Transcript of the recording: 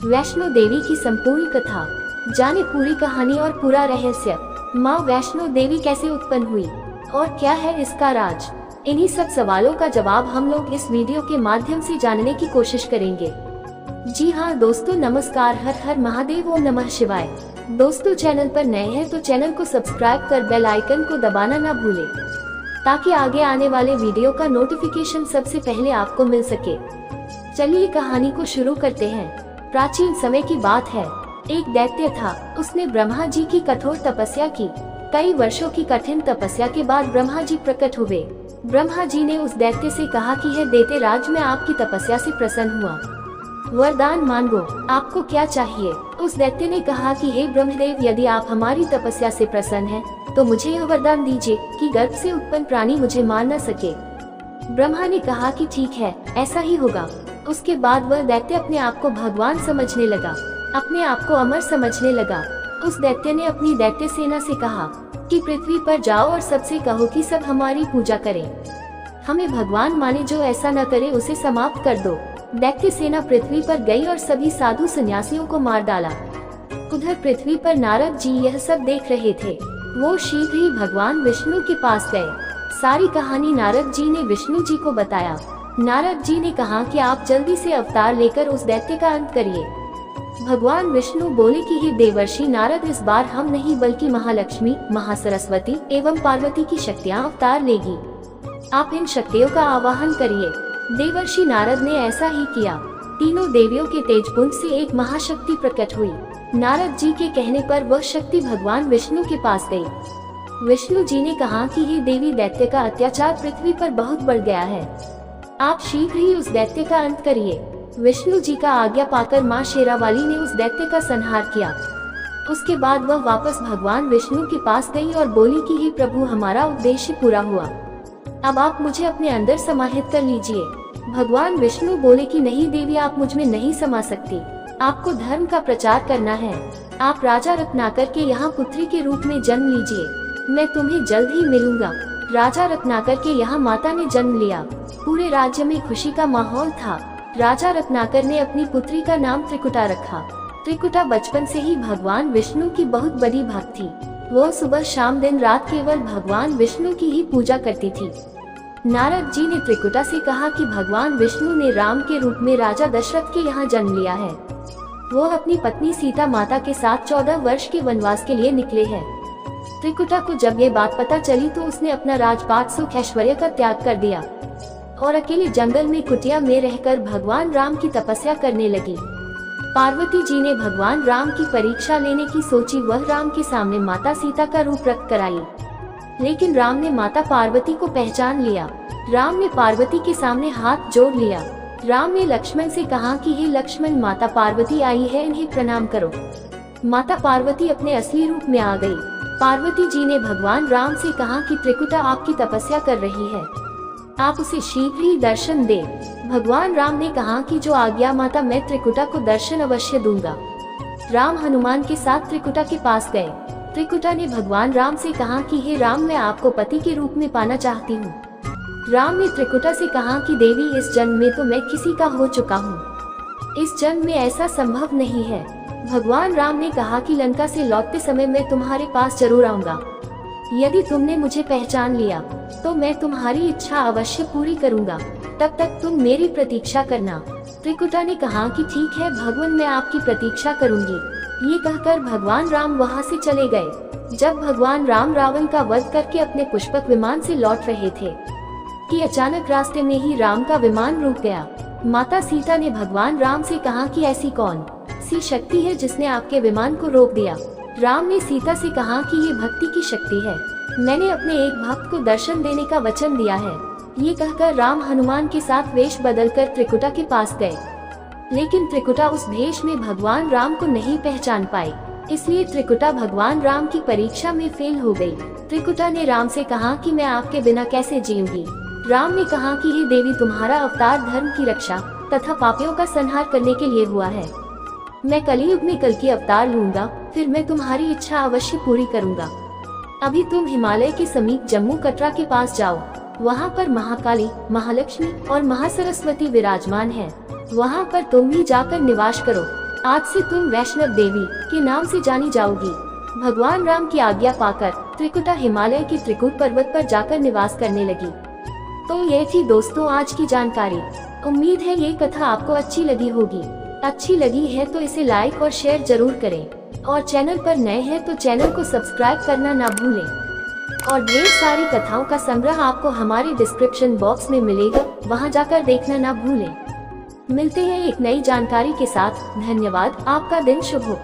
वैष्णो देवी की संपूर्ण कथा जाने, पूरी कहानी और पूरा रहस्य। माँ वैष्णो देवी कैसे उत्पन्न हुई और क्या है इसका राज? इन्हीं सब सवालों का जवाब हम लोग इस वीडियो के माध्यम से जानने की कोशिश करेंगे। जी हाँ दोस्तों, नमस्कार। हर हर महादेव, ओम नमः शिवाय। दोस्तों, चैनल पर नए हैं तो चैनल को सब्सक्राइब कर बेल आइकन को दबाना ना भूलें, ताकि आगे आने वाले वीडियो का नोटिफिकेशन सबसे पहले आपको मिल सके। चलिए कहानी को शुरू करते हैं। प्राचीन समय की बात है। एक दैत्य था। उसने ब्रह्मा जी की कठोर तपस्या की। कई वर्षों की कठिन तपस्या के बाद ब्रह्मा जी प्रकट हुए। ब्रह्मा जी ने उस दैत्य से कहा कि हे दैत्य राज, मैं आपकी तपस्या से प्रसन्न हुआ, वरदान मांगो, आपको क्या चाहिए? उस दैत्य ने कहा कि हे ब्रह्मदेव, यदि आप हमारी तपस्या से प्रसन्न हैं, तो मुझे यह वरदान दीजिए कि गर्भ से उत्पन्न प्राणी मुझे मार न सके। ब्रह्मा ने कहा कि ठीक है, ऐसा ही होगा। उसके बाद वह दैत्य अपने आप को भगवान समझने लगा, अपने आप को अमर समझने लगा। उस दैत्य ने अपनी दैत्य सेना से कहा कि पृथ्वी पर जाओ और सबसे कहो कि सब हमारी पूजा करें, हमें भगवान माने, जो ऐसा न करे उसे समाप्त कर दो। दैत्य सेना पृथ्वी पर गई और सभी साधु सन्यासियों को मार डाला। उधर पृथ्वी पर नारद जी यह सब देख रहे थे। वो शीघ्र ही भगवान विष्णु के पास गए। सारी कहानी नारद जी ने विष्णु जी को बताया। नारद जी ने कहा कि आप जल्दी से अवतार लेकर उस दैत्य का अंत करिए। भगवान विष्णु बोले कि हे देवर्षि नारद, इस बार हम नहीं बल्कि महालक्ष्मी, महासरस्वती एवं पार्वती की शक्तियाँ अवतार लेगी। आप इन शक्तियों का आवाहन करिए। देवर्षि नारद ने ऐसा ही किया। तीनों देवियों के तेजपुंज से एक महाशक्ति प्रकट हुई। नारद जी के कहने पर वह शक्ति भगवान विष्णु के पास गई। विष्णु जी ने कहा कि हे देवी, दैत्य का अत्याचार पृथ्वी पर बहुत बढ़ गया है, आप शीघ्र ही उस दैत्य का अंत करिए। विष्णु जी का आज्ञा पाकर माँ शेरावाली ने उस दैत्य का संहार किया। उसके बाद वह वापस भगवान विष्णु के पास गई और बोली कि हे प्रभु, हमारा उद्देश्य पूरा हुआ, अब आप मुझे अपने अंदर समाहित कर लीजिए। भगवान विष्णु बोले कि नहीं देवी, आप मुझ में नहीं समा सकती, आपको धर्म का प्रचार करना है। आप राजा रत्नाकर के यहाँ पुत्री के रूप में जन्म लीजिए, मैं तुम्हें जल्द ही मिलूंगा। राजा रत्नाकर के यहाँ माता ने जन्म लिया। पूरे राज्य में खुशी का माहौल था। राजा रत्नाकर ने अपनी पुत्री का नाम त्रिकुटा रखा। त्रिकुटा बचपन से ही भगवान विष्णु की बहुत बड़ी भक्त थी। वो सुबह शाम दिन रात केवल भगवान विष्णु की ही पूजा करती थी। नारद जी ने त्रिकुटा से कहा कि भगवान विष्णु ने राम के रूप में राजा दशरथ के यहाँ जन्म लिया है। वो अपनी पत्नी सीता माता के साथ 14 वर्ष के वनवास के लिए निकले हैं। त्रिकुटा को जब ये बात पता चली तो उसने अपना राजपाट, सुख, ऐश्वर्य का त्याग कर दिया और अकेले जंगल में कुटिया में रहकर भगवान राम की तपस्या करने लगी। पार्वती जी ने भगवान राम की परीक्षा लेने की सोची। वह राम के सामने माता सीता का रूप रक्त कराई, लेकिन राम ने माता पार्वती को पहचान लिया। राम ने पार्वती के सामने हाथ जोड़ लिया। राम ने लक्ष्मण से कहा कि हे लक्ष्मण, माता पार्वती आई है, इन्हें प्रणाम करो। माता पार्वती अपने असली रूप में आ गई। पार्वती जी ने भगवान राम से कहा कि त्रिकुटा आपकी तपस्या कर रही है, आप उसे शीघ्र ही दर्शन दे। भगवान राम ने कहा कि जो आज्ञा माता, मैं त्रिकुटा को दर्शन अवश्य दूंगा। राम हनुमान के साथ त्रिकुटा के पास गए। त्रिकुटा ने भगवान राम से कहा कि हे राम, मैं आपको पति के रूप में पाना चाहती हूँ। राम ने त्रिकुटा से कहा कि देवी, इस जन्म में तो मैं किसी का हो चुका हूँ, इस जन्म में ऐसा संभव नहीं है। भगवान राम ने कहा कि लंका से लौटते समय मैं तुम्हारे पास जरूर आऊंगा। यदि तुमने मुझे पहचान लिया तो मैं तुम्हारी इच्छा अवश्य पूरी करूंगा, तब तक तुम मेरी प्रतीक्षा करना। त्रिकुटा ने कहा कि ठीक है भगवान, मैं आपकी प्रतीक्षा करूंगी। ये कहकर भगवान राम वहां से चले गए। जब भगवान राम रावण का वध करके अपने पुष्पक विमान से लौट रहे थे कि अचानक रास्ते में ही राम का विमान रुक गया। माता सीता ने भगवान राम से कहा कि ऐसी कौन सी शक्ति है जिसने आपके विमान को रोक दिया? राम ने सीता से कहा कि ये भक्ति की शक्ति है, मैंने अपने एक भक्त को दर्शन देने का वचन दिया है। ये कहकर राम हनुमान के साथ वेश बदलकर त्रिकुटा के पास गए, लेकिन त्रिकुटा उस भेष में भगवान राम को नहीं पहचान पाई, इसलिए त्रिकुटा भगवान राम की परीक्षा में फेल हो गई। त्रिकुटा ने राम से कहा कि मैं आपके बिना कैसे जीऊंगी? राम ने कहा कि हे देवी, तुम्हारा अवतार धर्म की रक्षा तथा पापियों का संहार करने के लिए हुआ है। मैं कलियुग में कल की अवतार लूंगा, फिर मैं तुम्हारी इच्छा अवश्य पूरी करूंगा। अभी तुम हिमालय के समीप जम्मू कटरा के पास जाओ, वहाँ पर महाकाली, महालक्ष्मी और महासरस्वती विराजमान है। वहाँ पर तुम भी जाकर निवास करो। आज से तुम वैष्णव देवी के नाम से जानी जाओगी। भगवान राम की आज्ञा पाकर त्रिकुटा हिमालय की त्रिकूट पर्वत पर जाकर निवास करने लगी। तो ये थी दोस्तों आज की जानकारी। उम्मीद है ये कथा आपको अच्छी लगी होगी। अच्छी लगी है तो इसे लाइक और शेयर जरूर करें और चैनल पर नए हैं तो चैनल को सब्सक्राइब करना ना भूलें। और ढेर सारी कथाओं का संग्रह आपको हमारे डिस्क्रिप्शन बॉक्स में मिलेगा, वहां जाकर देखना ना भूलें। मिलते हैं एक नई जानकारी के साथ। धन्यवाद। आपका दिन शुभ हो।